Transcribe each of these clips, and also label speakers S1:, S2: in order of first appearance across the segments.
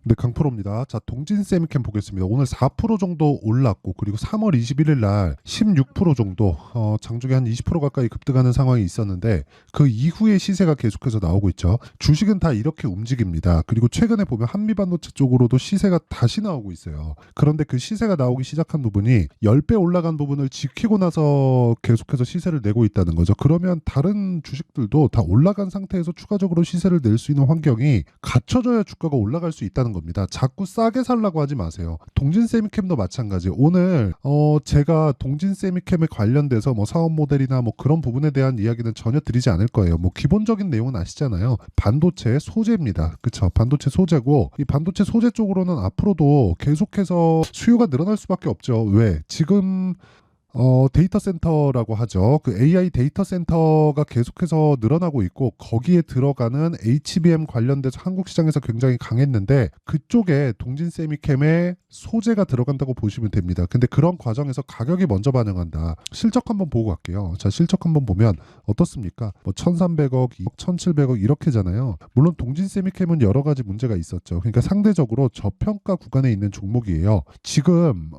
S1: 네, 강프로입니다. 자, 동진 세미캠 보겠습니다. 오늘 4% 정도 올랐고, 그리고 3월 21일 날 16% 정도, 장중에 한 20% 가까이 급등하는 상황이 있었는데, 그 이후에 시세가 계속해서 나오고 있죠. 주식은 다 이렇게 움직입니다. 그리고 최근에 보면 한미반도체 쪽으로도 시세가 다시 나오고 있어요. 그런데 그 시세가 나오기 시작한 부분이 10배 올라간 부분을 지키고 나서 계속해서 시세를 내고 있다는 거죠. 그러면 다른 주식들도 다 올라간 상태에서 추가적으로 시세를 낼 수 있는 환경이 갖춰져야 주가가 올라갈 수 있다는 겁니다. 자꾸 싸게 살라고 하지 마세요. 동진 세미캠도 마찬가지. 오늘 제가 동진 세미캠에 관련돼서 뭐 사업 모델이나 뭐 그런 부분에 대한 이야기는 전혀 드리지 않을 거예요. 뭐 기본적인 내용은 아시잖아요. 반도체 소재입니다. 그쵸? 반도체 소재고, 이 반도체 소재 쪽으로는 앞으로도 계속해서 수요가 늘어날 수밖에 없죠. 왜? 지금 데이터 센터라고 하죠. 그 AI 데이터 센터가 계속해서 늘어나고 있고, 거기에 들어가는 HBM 관련돼서 한국 시장에서 굉장히 강했는데, 그쪽에 동진 세미캠에 소재가 들어간다고 보시면 됩니다. 근데 그런 과정에서 가격이 먼저 반영한다. 실적 한번 보고 갈게요. 자, 실적 한번 보면 어떻습니까? 뭐 1,300억, 2억, 1,700억 이렇게잖아요. 물론 동진 세미캠은 여러 가지 문제가 있었죠. 그러니까 상대적으로 저평가 구간에 있는 종목이에요. 지금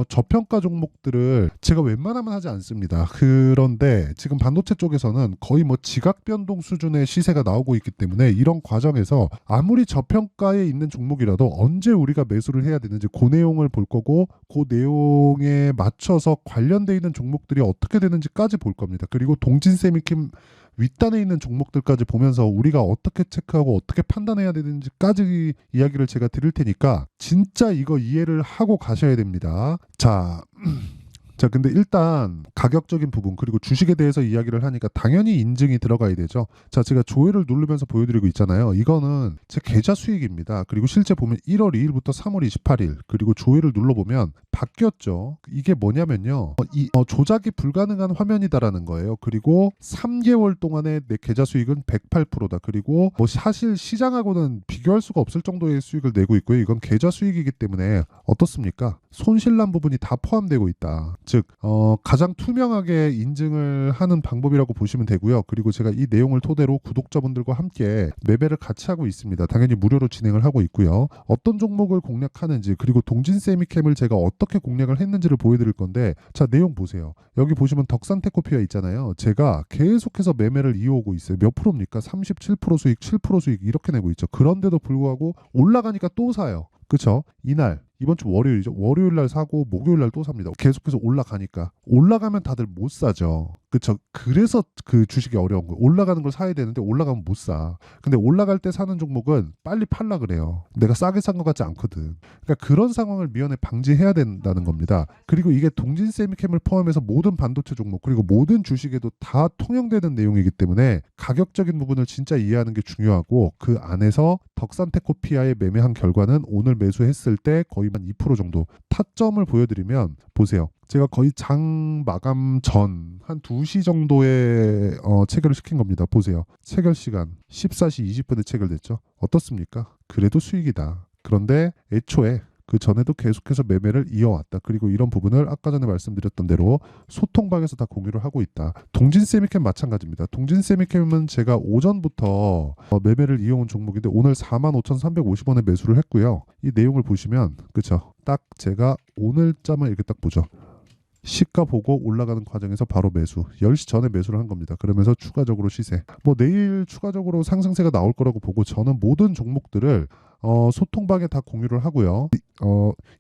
S1: 저평가 종목들을 제가 웬만하면 하지 않습니다. 그런데 지금 반도체 쪽에서는 거의 뭐 지각 변동 수준의 시세가 나오고 있기 때문에, 이런 과정에서 아무리 저평가에 있는 종목이라도 언제 우리가 매수를 해야 되는지 그 내용을 볼 거고, 그 내용에 맞춰서 관련돼 있는 종목들이 어떻게 되는지까지 볼 겁니다. 그리고 동진 세미킴 윗단에 있는 종목들까지 보면서 우리가 어떻게 체크하고 어떻게 판단해야 되는지까지 이야기를 제가 드릴 테니까 진짜 이거 이해를 하고 가셔야 됩니다. 자, 근데 일단 가격적인 부분, 그리고 주식에 대해서 이야기를 하니까 당연히 인증이 들어가야 되죠. 자, 제가 조회를 누르면서 보여드리고 있잖아요. 이거는 제 계좌 수익입니다. 그리고 실제 보면 1월 2일부터 3월 28일, 그리고 조회를 눌러보면 바뀌었죠. 이게 뭐냐면요. 조작이 불가능한 화면이다라는 거예요. 그리고 3개월 동안의 내 계좌 수익은 108%다. 그리고 뭐 사실 시장하고는 비교할 수가 없을 정도의 수익을 내고 있고요. 이건 계좌 수익이기 때문에 어떻습니까? 손실난 부분이 다 포함되고 있다. 즉 가장 투명하게 인증을 하는 방법이라고 보시면 되고요. 그리고 제가 이 내용을 토대로 구독자분들과 함께 매매를 같이 하고 있습니다. 당연히 무료로 진행을 하고 있고요. 어떤 종목을 공략하는지, 그리고 동진 세미캠을 제가 어떻게 공략을 했는지를 보여드릴 건데, 자, 내용 보세요. 여기 보시면 덕산테코피아 있잖아요. 제가 계속해서 매매를 이어오고 있어요. 몇 프로입니까? 37% 수익, 7% 수익 이렇게 내고 있죠. 그런데도 불구하고 올라가니까 또 사요. 그쵸? 이날 이번 주 월요일이죠. 월요일 날 사고 목요일 날 또 삽니다. 계속해서 올라가니까. 올라가면 다들 못 사죠. 그쵸? 그래서 그 주식이 어려운 거예요. 올라가는 걸 사야 되는데 올라가면 못 사. 근데 올라갈 때 사는 종목은 빨리 팔라 그래요. 내가 싸게 산 것 같지 않거든. 그러니까 그런 상황을 미연에 방지해야 된다는 겁니다. 그리고 이게 동진 세미캠을 포함해서 모든 반도체 종목, 그리고 모든 주식에도 다 통용되는 내용이기 때문에 가격적인 부분을 진짜 이해하는 게 중요하고, 그 안에서 덕산테코피아에 매매한 결과는 오늘 매수했을 때 거의 한 2% 정도 타점을 보여드리면 보세요. 제가 거의 장 마감 전 한 2시 정도에 체결을 시킨 겁니다. 보세요. 체결 시간 14시 20분에 체결됐죠. 어떻습니까? 그래도 수익이다. 그런데 애초에 그 전에도 계속해서 매매를 이어왔다. 그리고 이런 부분을 아까 전에 말씀드렸던 대로 소통방에서 다 공유를 하고 있다. 동진 세미캠 마찬가지입니다. 동진 세미캠은 제가 오전부터 매매를 이어온 종목인데 오늘 45,350원에 매수를 했고요. 이 내용을 보시면 그쵸? 딱 제가 오늘자만 이렇게 딱 보죠. 시가 보고 올라가는 과정에서 바로 매수. 10시 전에 매수를 한 겁니다. 그러면서 추가적으로 시세. 뭐 내일 추가적으로 상승세가 나올 거라고 보고, 저는 모든 종목들을 소통방에 다 공유를 하고요.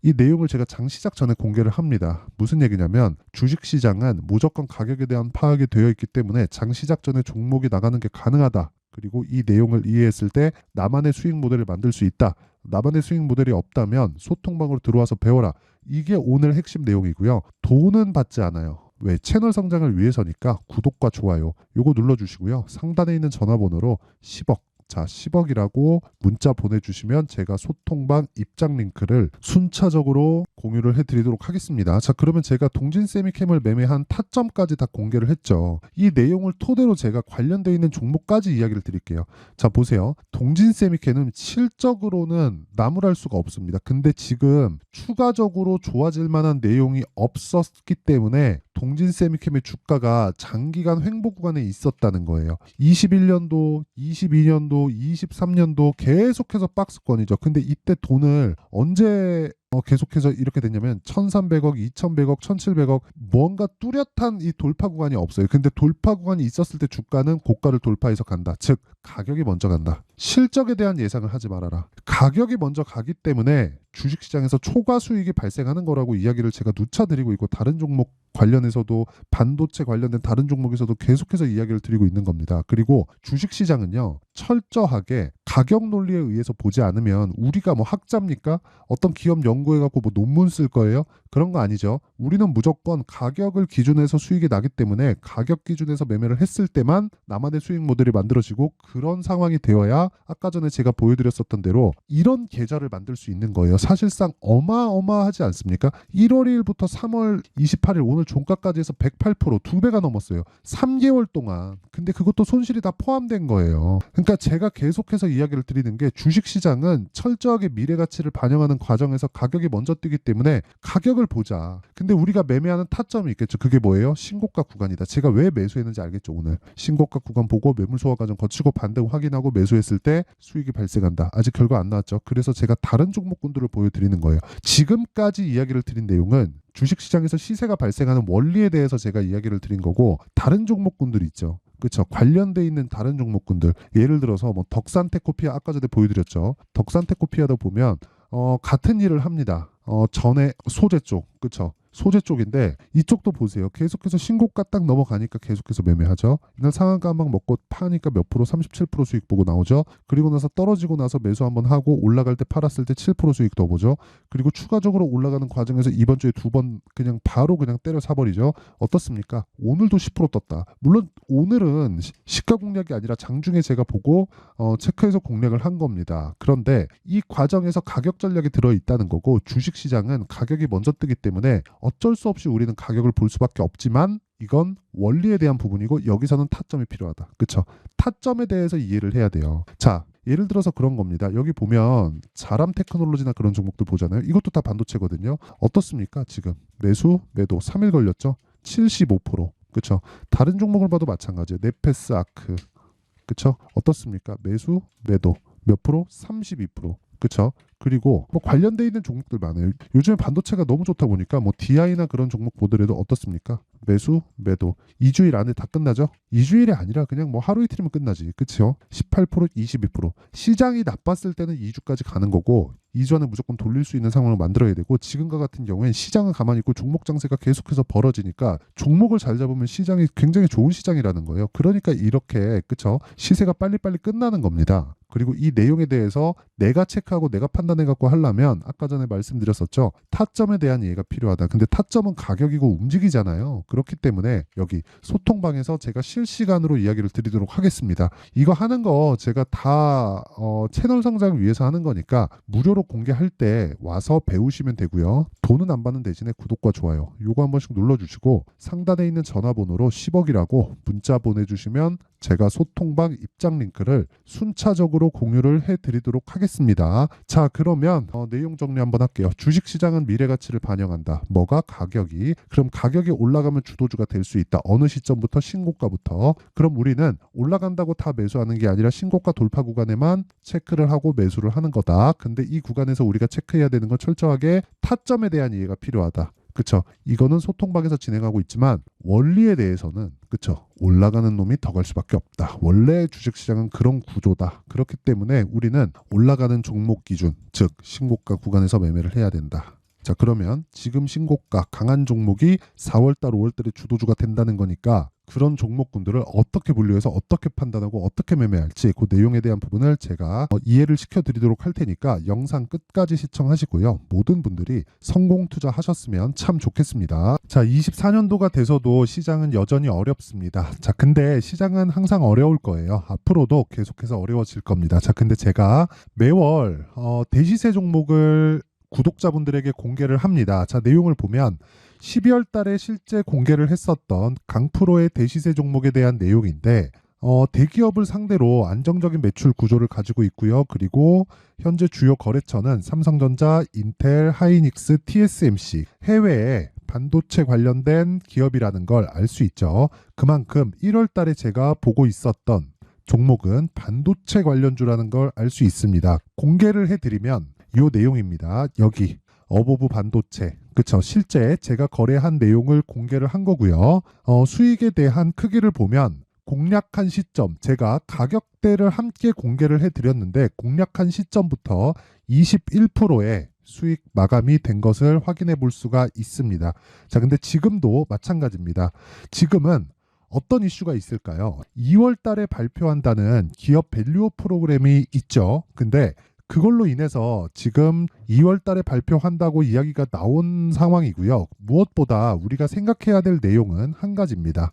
S1: 이 내용을 제가 장 시작 전에 공개를 합니다. 무슨 얘기냐면, 주식시장은 무조건 가격에 대한 파악이 되어 있기 때문에 장 시작 전에 종목이 나가는 게 가능하다. 그리고 이 내용을 이해했을 때 나만의 수익 모델을 만들 수 있다. 나만의 수익 모델이 없다면 소통방으로 들어와서 배워라. 이게 오늘 핵심 내용이고요. 돈은 받지 않아요. 왜? 채널 성장을 위해서니까 구독과 좋아요 요거 눌러주시고요. 상단에 있는 전화번호로 10억, 자 10억이라고 문자 보내주시면 제가 소통방 입장 링크를 순차적으로 공유를 해드리도록 하겠습니다. 자, 그러면 제가 동진 세미캠을 매매한 타점까지 다 공개를 했죠. 이 내용을 토대로 제가 관련되어 있는 종목까지 이야기를 드릴게요. 자, 보세요. 동진 세미캠은 실적으로는 나무랄 수가 없습니다. 근데 지금 추가적으로 좋아질 만한 내용이 없었기 때문에 동진 세미캠의 주가가 장기간 횡보 구간에 있었다는 거예요. 21년도, 22년도, 23년도 계속해서 박스권이죠. 근데 이때 돈을 언제 계속해서 이렇게 됐냐면 1,300억, 2,100억, 1,700억 뭔가 뚜렷한 이 돌파 구간이 없어요. 근데 돌파 구간이 있었을 때 주가는 고가를 돌파해서 간다. 즉 가격이 먼저 간다. 실적에 대한 예상을 하지 말아라. 가격이 먼저 가기 때문에 주식시장에서 초과 수익이 발생하는 거라고 이야기를 제가 누차 드리고 있고 다른 종목 관련해서도 반도체 관련된 다른 종목에서도 계속해서 이야기를 드리고 있는 겁니다. 그리고 주식시장은요 철저하게 가격 논리에 의해서 보지 않으면 우리가 뭐 학자입니까? 어떤 기업 연구해갖고 뭐 논문 쓸 거예요? 그런 거 아니죠. 우리는 무조건 가격을 기준해서 수익이 나기 때문에 가격 기준에서 매매를 했을 때만 나만의 수익 모델이 만들어지고 그런 상황이 되어야 아까 전에 제가 보여드렸었던 대로 이런 계좌를 만들 수 있는 거예요. 사실상 어마어마하지 않습니까? 1월 1일부터 3월 28일 오늘 종가까지 해서 108% 2배가 넘었어요. 3개월 동안. 근데 그것도 손실이 다 포함된 거예요. 그러니까 제가 계속해서 이야기를 드리는 게 주식시장은 철저하게 미래 가치를 반영하는 과정에서 가격이 먼저 뛰기 때문에 가격을 보자. 근데 우리가 매매하는 타점이 있겠죠. 그게 뭐예요? 신고가 구간이다. 제가 왜 매수했는지 알겠죠. 오늘 신고가 구간 보고 매물 소화 과정 거치고 반등 확인하고 매수했을 때 수익이 발생한다. 아직 결과 안 나왔죠. 그래서 제가 다른 종목군들을 보여드리는 거예요. 지금까지 이야기를 드린 내용은 주식시장에서 시세가 발생하는 원리에 대해서 제가 이야기를 드린 거고 다른 종목군들 있죠. 그렇죠. 관련돼 있는 다른 종목군들 예를 들어서 뭐 덕산테코피아 아까 전에 보여드렸죠. 덕산테코피아도 보면 같은 일을 합니다. 전에 소재 쪽 그렇죠. 소재 쪽인데 이쪽도 보세요. 계속해서 신고가 딱 넘어가니까 계속해서 매매하죠. 이날 상한가 한 방 먹고 파니까 몇 프로 37% 수익 보고 나오죠. 그리고 나서 떨어지고 나서 매수 한번 하고 올라갈 때 팔았을 때 7% 수익 더 보죠. 그리고 추가적으로 올라가는 과정에서 이번 주에 두 번 그냥 바로 그냥 때려 사버리죠. 어떻습니까? 오늘도 10% 떴다. 물론 오늘은 시가 공략이 아니라 장중에 제가 보고 체크해서 공략을 한 겁니다. 그런데 이 과정에서 가격 전략이 들어있다는 거고 주식시장은 가격이 먼저 뜨기 때문에 어쩔 수 없이 우리는 가격을 볼 수밖에 없지만 이건 원리에 대한 부분이고 여기서는 타점이 필요하다. 그렇죠? 타점에 대해서 이해를 해야 돼요. 자, 예를 들어서 그런 겁니다. 여기 보면 자람 테크놀로지나 그런 종목들 보잖아요. 이것도 다 반도체거든요. 어떻습니까? 지금 매수, 매도 3일 걸렸죠? 75%. 그렇죠? 다른 종목을 봐도 마찬가지예요. 네페스 아크. 그렇죠? 어떻습니까? 매수, 매도 몇 프로? 32%. 그렇죠? 그리고 뭐 관련돼 있는 종목들 많아요. 요즘에 반도체가 너무 좋다 보니까 뭐 DI나 그런 종목 보더라도 어떻습니까? 매수, 매도 2주일 안에 다 끝나죠? 2주일이 아니라 그냥 뭐 하루 이틀이면 끝나지. 그렇죠? 18%, 22%. 시장이 나빴을 때는 2주까지 가는 거고 2주 안에 무조건 돌릴 수 있는 상황을 만들어야 되고 지금과 같은 경우엔 시장은 가만히 있고 종목 장세가 계속해서 벌어지니까 종목을 잘 잡으면 시장이 굉장히 좋은 시장이라는 거예요. 그러니까 이렇게 그쵸? 시세가 빨리빨리 끝나는 겁니다. 그리고 이 내용에 대해서 내가 체크하고 내가 판단해갖고 하려면 아까 전에 말씀드렸었죠. 타점에 대한 이해가 필요하다. 근데 타점은 가격이고 움직이잖아요. 그렇기 때문에 여기 소통방에서 제가 실시간으로 이야기를 드리도록 하겠습니다. 이거 하는 거 제가 다 채널 성장을 위해서 하는 거니까 무료로 공개할 때 와서 배우시면 되고요. 돈은 안 받는 대신에 구독과 좋아요 요거 한 번씩 눌러주시고 상단에 있는 전화번호로 10억이라고 문자 보내주시면 제가 소통방 입장 링크를 순차적으로 공유를 해드리도록 하겠습니다. 자, 그러면 내용 정리 한번 할게요. 주식시장은 미래가치를 반영한다. 뭐가? 가격이. 그럼 가격이 올라가면 주도주가 될 수 있다. 어느 시점부터? 신고가부터. 그럼 우리는 올라간다고 다 매수하는 게 아니라 신고가 돌파 구간에만 체크를 하고 매수를 하는 거다. 근데 이 구간에서 우리가 체크해야 되는 건 철저하게 타점에 대한 이해가 필요하다. 그쵸? 이거는 소통방에서 진행하고 있지만 원리에 대해서는 그쵸? 올라가는 놈이 더 갈 수밖에 없다. 원래 주식시장은 그런 구조다. 그렇기 때문에 우리는 올라가는 종목 기준, 즉 신고가 구간에서 매매를 해야 된다. 자, 그러면 지금 신고가 강한 종목이 4월달, 5월달에 주도주가 된다는 거니까 그런 종목군들을 어떻게 분류해서 어떻게 판단하고 어떻게 매매할지 그 내용에 대한 부분을 제가 이해를 시켜드리도록 할 테니까 영상 끝까지 시청하시고요. 모든 분들이 성공 투자하셨으면 참 좋겠습니다. 자, 24년도가 돼서도 시장은 여전히 어렵습니다. 자, 근데 시장은 항상 어려울 거예요. 앞으로도 계속해서 어려워질 겁니다. 자, 근데 제가 매월 대시세 종목을 구독자분들에게 공개를 합니다. 자, 내용을 보면 12월 달에 실제 공개를 했었던 강프로의 대시세 종목에 대한 내용인데 대기업을 상대로 안정적인 매출 구조를 가지고 있고요. 그리고 현재 주요 거래처는 삼성전자, 인텔, 하이닉스, TSMC 해외에 반도체 관련된 기업이라는 걸 알 수 있죠. 그만큼 1월 달에 제가 보고 있었던 종목은 반도체 관련주라는 걸 알 수 있습니다. 공개를 해드리면 이 내용입니다. 여기 어보브 반도체, 그쵸? 실제 제가 거래한 내용을 공개를 한 거고요. 수익에 대한 크기를 보면 공략한 시점, 제가 가격대를 함께 공개를 해드렸는데 공략한 시점부터 21%의 수익 마감이 된 것을 확인해 볼 수가 있습니다. 자, 근데 지금도 마찬가지입니다. 지금은 어떤 이슈가 있을까요? 2월 달에 발표한다는 기업 밸류업 프로그램이 있죠. 근데 그걸로 인해서 지금 2월 달에 발표한다고 이야기가 나온 상황이고요. 무엇보다 우리가 생각해야 될 내용은 한 가지입니다.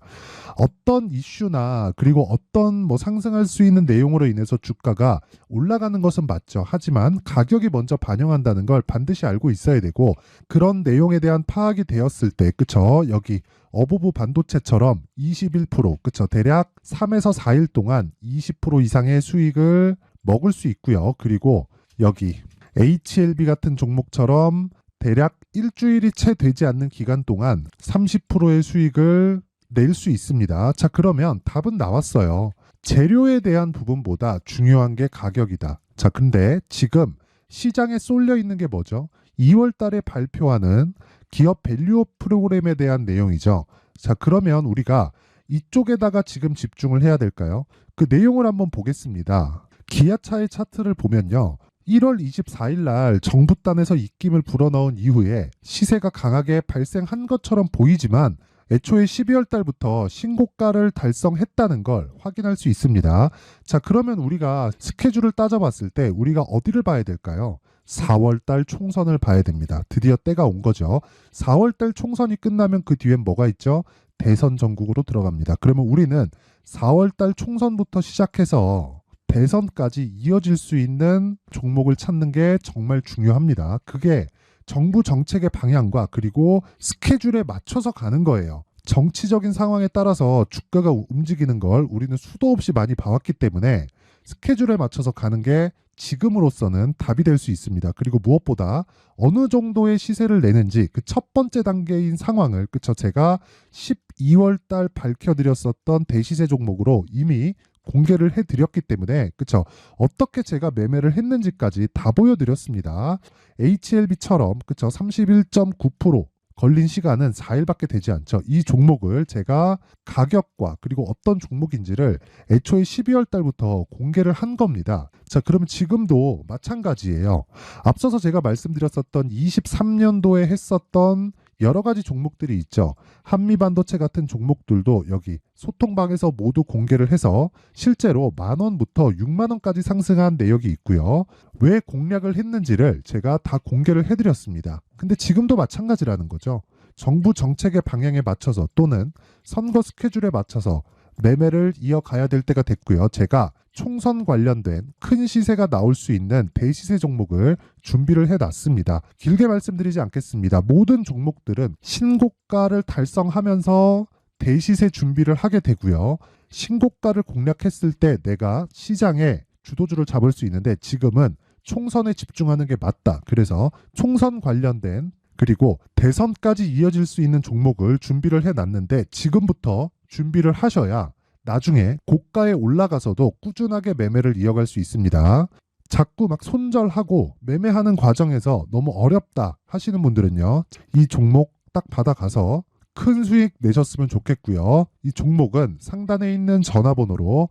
S1: 어떤 이슈나 그리고 어떤 상승할 수 있는 내용으로 인해서 주가가 올라가는 것은 맞죠. 하지만 가격이 먼저 반영한다는 걸 반드시 알고 있어야 되고, 그런 내용에 대한 파악이 되었을 때, 그쵸? 여기 어보브 반도체처럼 21%, 그쵸? 대략 3에서 4일 동안 20% 이상의 수익을 먹을 수 있고요. 그리고 여기 HLB 같은 종목처럼 대략 일주일이 채 되지 않는 기간 동안 30%의 수익을 낼 수 있습니다. 자, 그러면 답은 나왔어요. 재료에 대한 부분보다 중요한 게 가격이다. 자, 근데 지금 시장에 쏠려 있는 게 뭐죠? 2월 달에 발표하는 기업 밸류업 프로그램에 대한 내용이죠. 자, 그러면 우리가 이쪽에다가 지금 집중을 해야 될까요? 그 내용을 한번 보겠습니다. 기아차의 차트를 보면요. 1월 24일 날 정부단에서 입김을 불어넣은 이후에 시세가 강하게 발생한 것처럼 보이지만 애초에 12월 달부터 신고가를 달성했다는 걸 확인할 수 있습니다. 자, 그러면 우리가 스케줄을 따져봤을 때 우리가 어디를 봐야 될까요? 4월 달 총선을 봐야 됩니다. 드디어 때가 온 거죠. 4월 달 총선이 끝나면 그 뒤엔 뭐가 있죠? 대선 전국으로 들어갑니다. 그러면 우리는 4월 달 총선부터 시작해서 대선까지 이어질 수 있는 종목을 찾는 게 정말 중요합니다. 그게 정부 정책의 방향과 그리고 스케줄에 맞춰서 가는 거예요. 정치적인 상황에 따라서 주가가 움직이는 걸 우리는 수도 없이 많이 봐왔기 때문에 스케줄에 맞춰서 가는 게 지금으로서는 답이 될 수 있습니다. 그리고 무엇보다 어느 정도의 시세를 내는지 그 첫 번째 단계인 상황을, 그쵸? 제가 12월 달 밝혀드렸었던 대시세 종목으로 이미 공개를 해드렸기 때문에, 그쵸? 어떻게 제가 매매를 했는지까지 다 보여드렸습니다. HLB처럼, 그쵸? 31.9% 걸린 시간은 4일밖에 되지 않죠. 이 종목을 제가 가격과 그리고 어떤 종목인지를 애초에 12월 달부터 공개를 한 겁니다. 자, 그러면 지금도 마찬가지예요. 앞서서 제가 말씀드렸었던 23년도에 했었던 여러 가지 종목들이 있죠. 한미반도체 같은 종목들도 여기 소통방에서 모두 공개를 해서 실제로 10,000원부터 60,000원까지 상승한 내역이 있고요. 왜 공략을 했는지를 제가 다 공개를 해드렸습니다. 근데 지금도 마찬가지라는 거죠. 정부 정책의 방향에 맞춰서 또는 선거 스케줄에 맞춰서 매매를 이어가야 될 때가 됐고요. 제가 총선 관련된 큰 시세가 나올 수 있는 대시세 종목을 준비를 해놨습니다. 길게 말씀드리지 않겠습니다. 모든 종목들은 신고가를 달성하면서 대시세 준비를 하게 되고요. 신고가를 공략했을 때 내가 시장에 주도주를 잡을 수 있는데 지금은 총선에 집중하는 게 맞다. 그래서 총선 관련된 그리고 대선까지 이어질 수 있는 종목을 준비를 해놨는데 지금부터 준비를 하셔야 나중에 고가에 올라가서도 꾸준하게 매매를 이어갈 수 있습니다. 자꾸 막 손절하고 매매하는 과정에서 너무 어렵다 하시는 분들은요. 이 종목 딱 받아가서 큰 수익 내셨으면 좋겠고요. 이 종목은 상단에 있는 전화번호로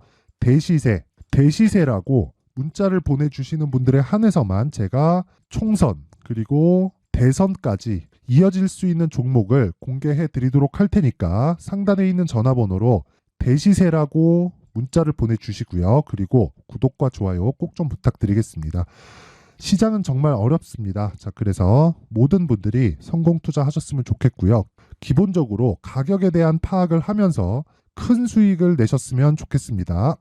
S1: 대시세라고 문자를 보내주시는 분들에 한해서만 제가 총선 그리고 대선까지 이어질 수 있는 종목을 공개해 드리도록 할 테니까 상단에 있는 전화번호로 대시세라고 문자를 보내주시고요. 그리고 구독과 좋아요 꼭 좀 부탁드리겠습니다. 시장은 정말 어렵습니다. 자, 그래서 모든 분들이 성공 투자하셨으면 좋겠고요. 기본적으로 가격에 대한 파악을 하면서 큰 수익을 내셨으면 좋겠습니다.